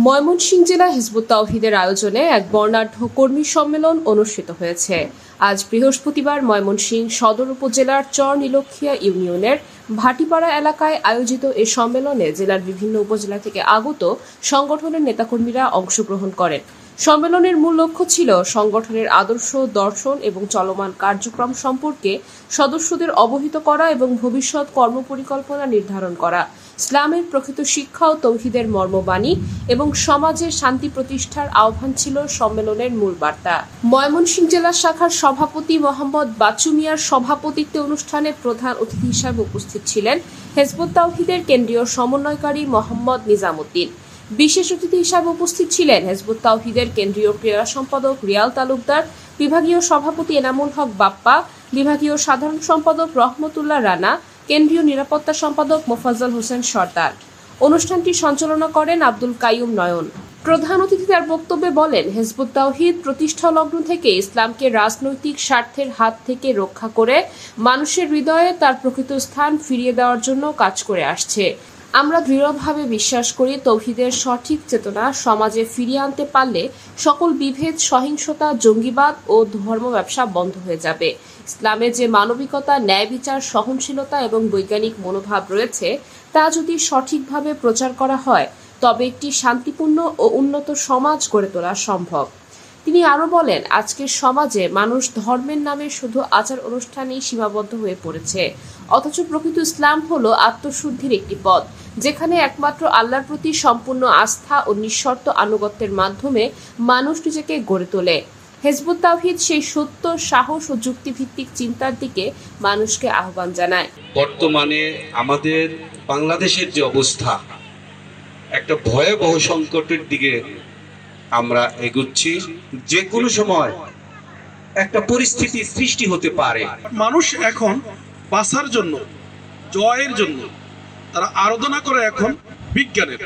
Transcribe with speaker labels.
Speaker 1: ময়মনসিংহ জেলা হিজবুত তাওহীদের আয়োজনে এক বর্ণাঢ্য কর্মী সম্মেলন অনুষ্ঠিত হয়েছে। আজ বৃহস্পতিবার ময়মনসিংহ সদর উপজেলার চর নীলক্ষিয়া ইউনিয়নের ভাটিপাড়া এলাকায় আয়োজিত এ সম্মেলনে জেলার বিভিন্ন উপজেলা থেকে আগত সংগঠনের নেতাকর্মীরা অংশগ্রহণ করেন। সম্মেলনের মূল লক্ষ্য ছিল সংগঠনের আদর্শ, দর্শন এবং চলমান কার্যক্রম সম্পর্কে সদস্যদের অবহিত করা এবং ভবিষ্যৎ কর্মপরিকল্পনা নির্ধারণ করা, ইসলামের প্রকৃত শিক্ষা ও তৌহিদের মর্মবাণী এবং সমাজে শান্তি প্রতিষ্ঠার আহ্বান ছিল সম্মেলনের মূল বার্তা। ময়মনসিংহ জেলা শাখার সভাপতি মোহাম্মদ বাচ্চু মিয়ার সভাপতিত্বে অনুষ্ঠানে প্রধান অতিথি হিসেবে উপস্থিত ছিলেন হিজবুত তাওহীদের কেন্দ্রীয় সমন্বয়কারী মোহাম্মদ নিজামুদ্দিন। বিশেষ অতিথি হিসেবে উপস্থিত ছিলেন হিজবুত তাওহীদের কেন্দ্রীয় ক্রীড়া সম্পাদক রিয়াল তালুকদার, বিভাগীয় সভাপতি এনামুল হক বাপ্পা, বিভাগীয় সাধারণ সম্পাদক রহমতুল্লাহ রানা, কেন্দ্রীয় নিরাপত্তা সম্পাদক মোফাজ্জল হোসেন সর্দার। অনুষ্ঠানটি সঞ্চালনা করেন আব্দুল কাইয়ুম নয়ন। প্রধান অতিথি তার বক্তব্যে বলেন, হিজবুত তাওহীদ প্রতিষ্ঠা লগ্ন থেকে ইসলামকে রাজনৈতিক স্বার্থের হাত থেকে রক্ষা করে মানুষের হৃদয়ে তার প্রকৃত স্থান ফিরিয়ে দেওয়ার জন্য কাজ করে আসছে। আমরা দৃঢ়ভাবে বিশ্বাস করি, তৌহিদের সঠিক চেতনা সমাজে ফিরিয়ে আনতে পারলে সকল বিভেদ, সহিংসতা, জঙ্গিবাদ ও ধর্ম ব্যবসা বন্ধ হয়ে যাবে। ইসলামে যে মানবিকতা, ন্যায় বিচার, সহনশীলতা এবং বৈজ্ঞানিক মনোভাব রয়েছে তা যদি সঠিকভাবে প্রচার করা হয় তবে একটি শান্তিপূর্ণ ও উন্নত সমাজ গড়ে তোলা সম্ভব। তিনি আরও বলেন, আজকের সমাজে মানুষ ধর্মের নামে শুধু আচার অনুষ্ঠানেই সীমাবদ্ধ হয়ে পড়েছে, অথচ প্রকৃত ইসলাম হলো আত্মশুদ্ধির একটি পথ, যেখানে একমাত্র আল্লাহর প্রতি সম্পূর্ণ আস্থা ও নিঃশর্ত আনুগত্যের মাধ্যমে মানুষ নিজেকে গড়ে তোলে। হিজবুত তাওহীদ সেই সত্য, সাহস ও যুক্তিভিত্তিক চিন্তার দিকে মানুষকে আহ্বান জানায়।
Speaker 2: বর্তমানে আমাদের বাংলাদেশের যে অবস্থা, একটা ভয়াবহ সংকটের দিকে আমরা এগুচ্ছি। যে কোনো সময় একটা পরিস্থিতি সৃষ্টি হতে পারে।
Speaker 3: মানুষ এখন বাঁচার জন্য, জয়ের জন্য তারা আরাধনা করে এখন বিজ্ঞানের।